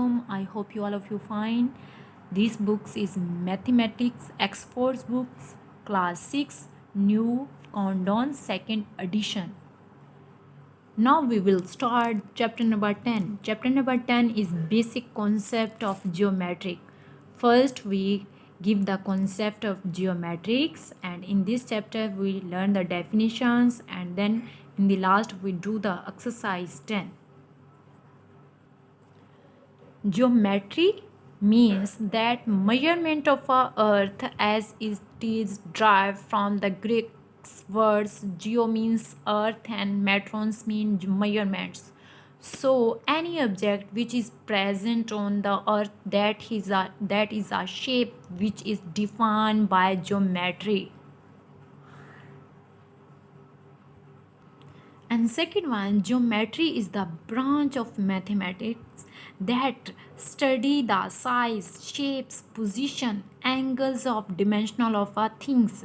alaikum. I hope you all of you fine. This books is Mathematics Exports books class 6 new Condon second edition. Now we will start chapter number 10. Chapter number 10 is basic concept of geometric. First we give the concept of geometrics, and in this chapter we learn the definitions, and then in the last we do the exercise 10. Geometry means that measurement of a earth as it is derived from the Greek words geo means earth and metrons mean measurements. So any object which is present on the earth that is a shape which is defined by geometry. And second one, geometry is the branch of mathematics that study the size, shapes, position, angles of dimensional of things.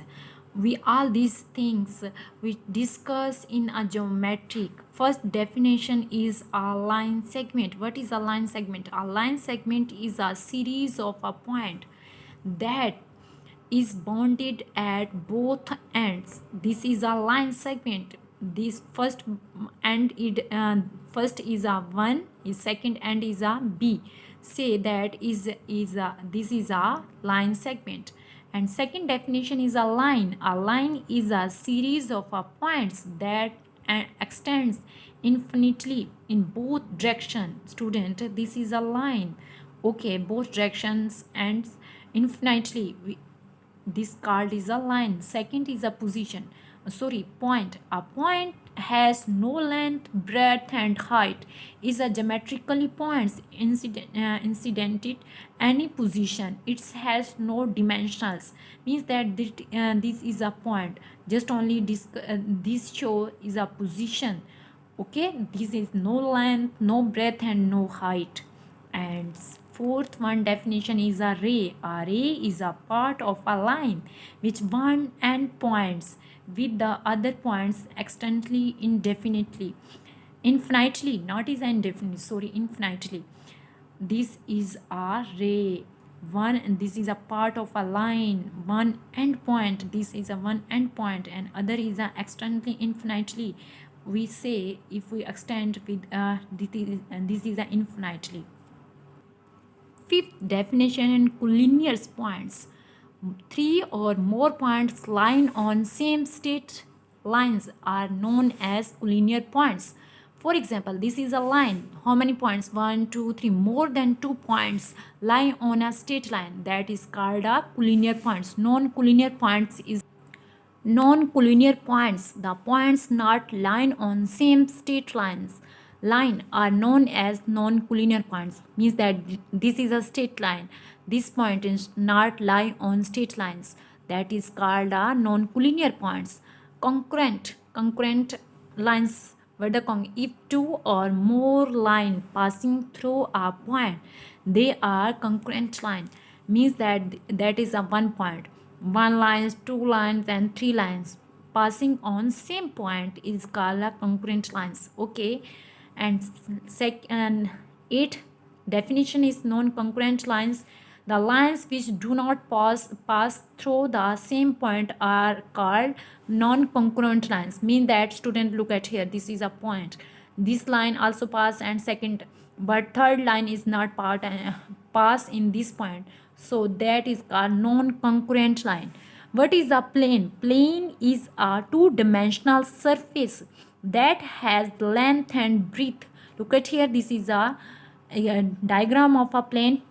We all these things we discuss in a geometric. First definition is a line segment. What is a line segment? A line segment is a series of a point that is bounded at both ends. This is a line segment. This first end first is a 1, is second end is a b. Say that is a this is a line segment. And second definition is a line. A line is a series of points that extends infinitely in both directions. Student, this is a line. Okay, both directions ends infinitely. This called is a line. Second is a position. Point. A point has no length, breadth, and height. Is a geometrically points incidented any position. It has no dimensions. Means that this is a point. Just only this show is a position. Okay, this is no length, no breadth, and no height. And fourth one definition is a ray. A ray is a part of a line which one end points with the other points externally infinitely, not is indefinitely, infinitely. This is a ray. This is a part of a line, one end point. This is a one end point, and other is a externally infinitely. We say if we extend with this is a infinitely. Fifth definition in collinear points. 3 or more points lying on same straight lines are known as collinear points. For example, this is a line. How many points? 1, 2, 3. More than 2 points lie on a straight line. That is called a collinear points. Non-collinear points is non-collinear points. The points not lying on same straight line are known as non-collinear points. Means that this is a straight line. This point is not lie on straight lines. That is called a non-collinear points. Concurrent lines. If two or more lines passing through a point, they are concurrent line. Means that is a one point. One lines, two lines, and three lines passing on same point is called a concurrent lines. Okay. And eighth definition is non-concurrent lines. The lines which do not pass through the same point are called non-concurrent lines. Mean that, student, look at here, this is a point. This line also pass and second, but third line is not pass in this point. So that is a non-concurrent line. What is a plane? Plane is a two-dimensional surface that has length and breadth. Look at here, this is a diagram of a plane.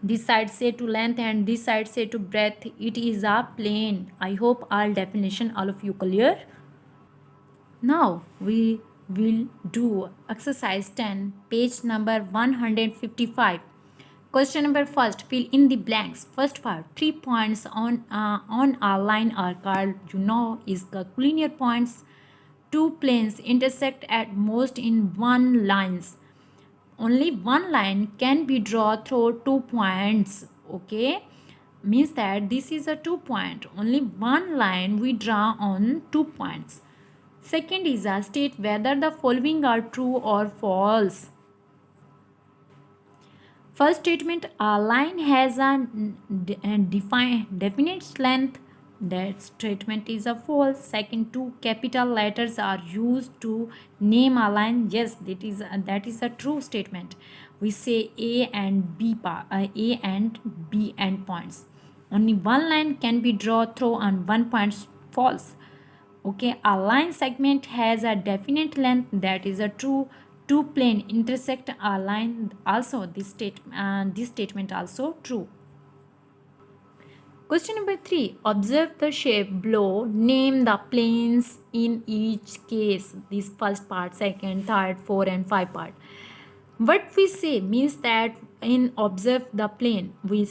This side say to length and this side say to breadth. It is a plane. I hope all definition all of you clear. Now we will do exercise 10, page number 155. Question number first, fill in the blanks. First part, 3 points on a line are called, is the collinear points. Two planes intersect at most in one lines. Only one line can be drawn through 2 points. Okay, means that this is a 2 point. Only one line we draw on 2 points. Second is a state whether the following are true or false. First statement, a line has a definite length. That statement is a false. Second, two capital letters are used to name a line. Yes, that is a true statement. We say A and B A and B endpoints. Only one line can be drawn through on one point. False. Okay, a line segment has a definite length. That is a true. Two plane intersect a line. Also, this statement also true. Question number 3. Observe the shape below. Name the planes in each case. This first part, second, third, fourth, and five part. What we say means that in observe the plane, we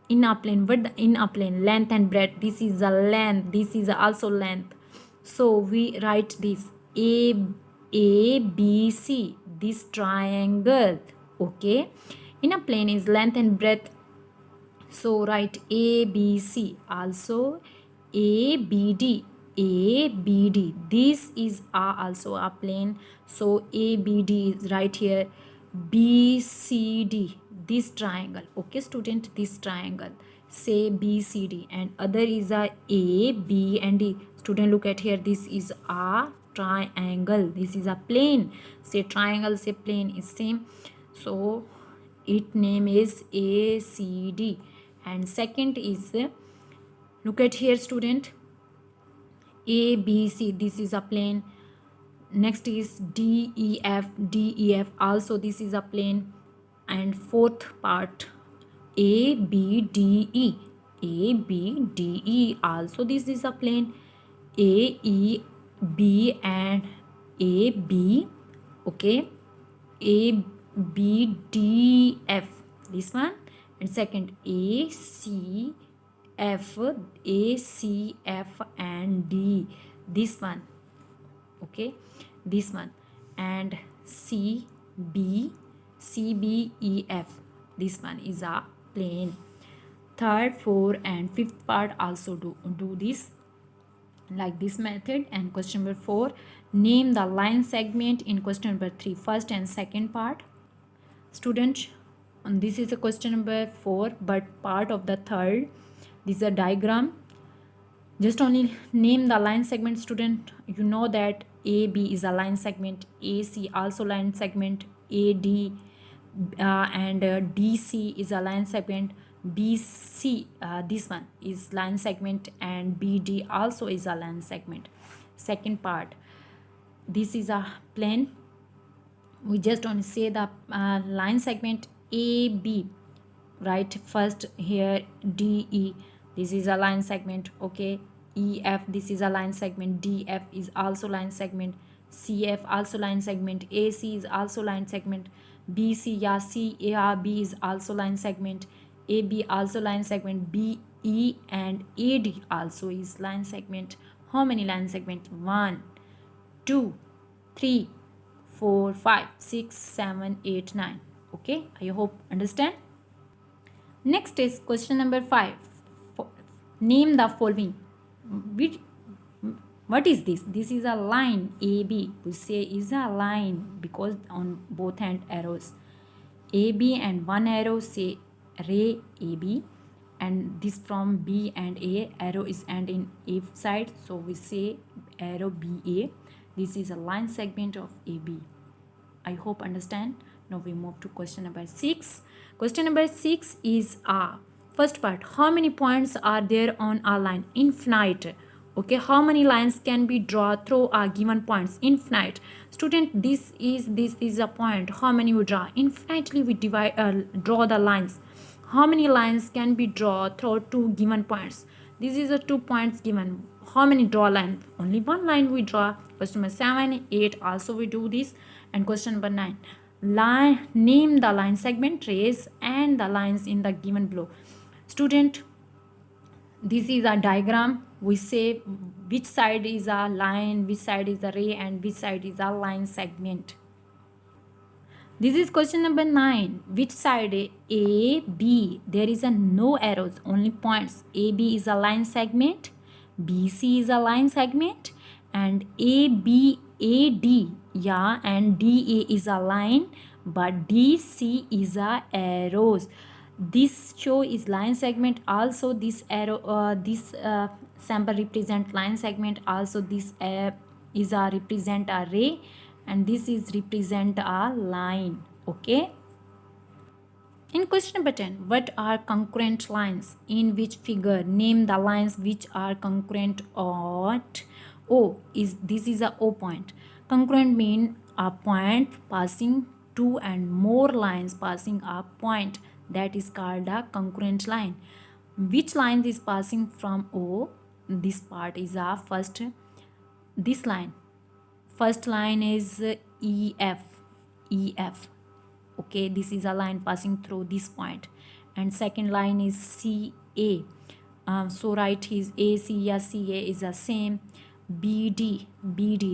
in a plane, what in a plane, length and breadth. This is a length. This is also length. So we write this A C. This triangle. Okay. In a plane is length and breadth. So write A B C. Also A B D. A B D. This is also a plane. So A B D is right here. B C D. This triangle. Okay, student. This triangle. Say B C D. And other is a B and D. Student, look at here. This is a triangle. This is a plane. Say triangle. Say plane is same. So its name is ACD. And second is, look at here, student, ABC. This is a plane. Next is DEF. Also this is a plane. And fourth part, ABDE. Also this is a plane. AEB and AB. Okay, ABDF. This one. And second, ACF and D. This one. Okay, this one. And CBEF. This one is a plane. Third, fourth, and fifth part also do this like this method. And question number 4, name the line segment in question number 3, first and second part. Student, and this is a question number 4, but part of the third. This is a diagram. Just only name the line segment. Student, you know that AB is a line segment, AC also line segment, AD and DC is a line segment, BC this one is line segment, and BD also is a line segment. Second part, this is a plane. We just only say the line segment AB, right? First here DE, this is a line segment. Okay, EF, this is a line segment. DF is also line segment. CF also line segment. AC is also line segment. BC, yeah, CARB is also line segment. AB also line segment. BE and AD also is line segment. How many line segments? 1 2 3 4 5 6 7 8 9. Okay, I hope understand. Next is question number 5. Name the following. What is this? This is a line AB. We say is a line because on both hand arrows AB and one arrow say ray AB, and this from B and A arrow is end in A side, so we say arrow BA. This is a line segment of AB. I hope understand. Now we move to question number 6. Question number 6 is first part. How many points are there on a line? Infinite. Okay, how many lines can be drawn through a given points? Infinite. Student, this is a point. How many we draw? Infinitely we draw the lines. How many lines can be drawn through two given points? This is a 2 points given. How many draw line? Only one line we draw. Question number 7, 8 also we do this. And question number 9. Name the line segment, trace, and the lines in the given below. Student, this is a diagram. We say which side is a line, which side is a ray, and which side is a line segment. This is question number 9. Which side? A, B. There is a no arrows, only points. AB is a line segment, BC is a line segment, and ABAD, yeah, and DA is a line. but DC is a arrows. This show is line segment. Also, this arrow, this sample represent line segment. Also, this is a represent a ray, and this is represent a line. Okay. In question number 10, what are concurrent lines? In which figure? Name the lines which are concurrent at O. This is a O point. Concurrent mean a point passing two and more lines passing a point. That is called a concurrent line. Which line is passing from O? This part is a first. This line. First line is EF. EF. Okay, this is a line passing through this point, and second line is CA. So write his AC, yeah, CA is the same. BD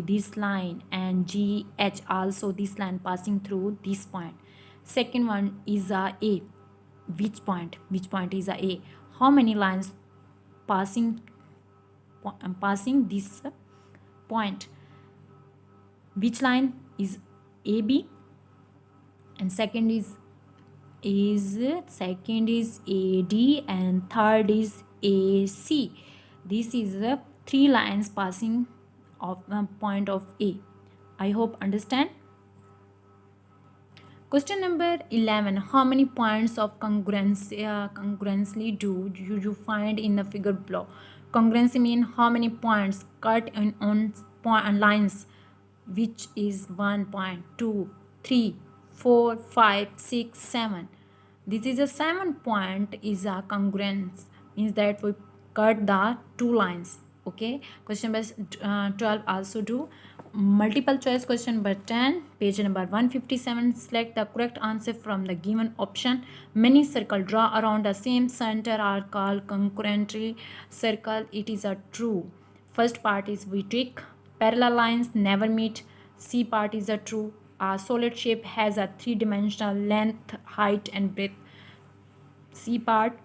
this line, and GH also this line passing through this point. Second one is a which point is a how many lines passing this point? Which line is AB? And second is AD, and third is AC. This is the three lines passing of the point of A. I hope understand. Question number 11. How many points of congruency do you find in the figure below? Congruency means how many points cut on lines, which is 1 point, 2, 3, 4, 5, 6, 7. This is a 7 point is a congruence, means that we cut the two lines. Okay. Question number 12 also do. Multiple choice question number 10, page number 157. Select the correct answer from the given option. Many circle draw around the same center are called concurrently circle. It is a true. First part is we tick. Parallel lines never meet. C part is a true. A solid shape has a three-dimensional length, height, and breadth. C part.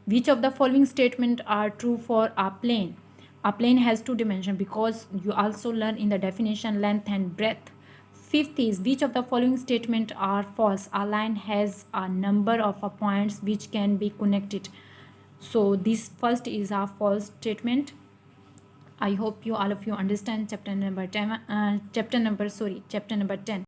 Which of the following statements are true for a plane? A plane has two dimensions, because you also learn in the definition length and breadth. Fifth is which of the following statements are false? A line has a number of points which can be connected. So this first is a false statement. I hope all of you understand chapter number 10. Chapter number 10.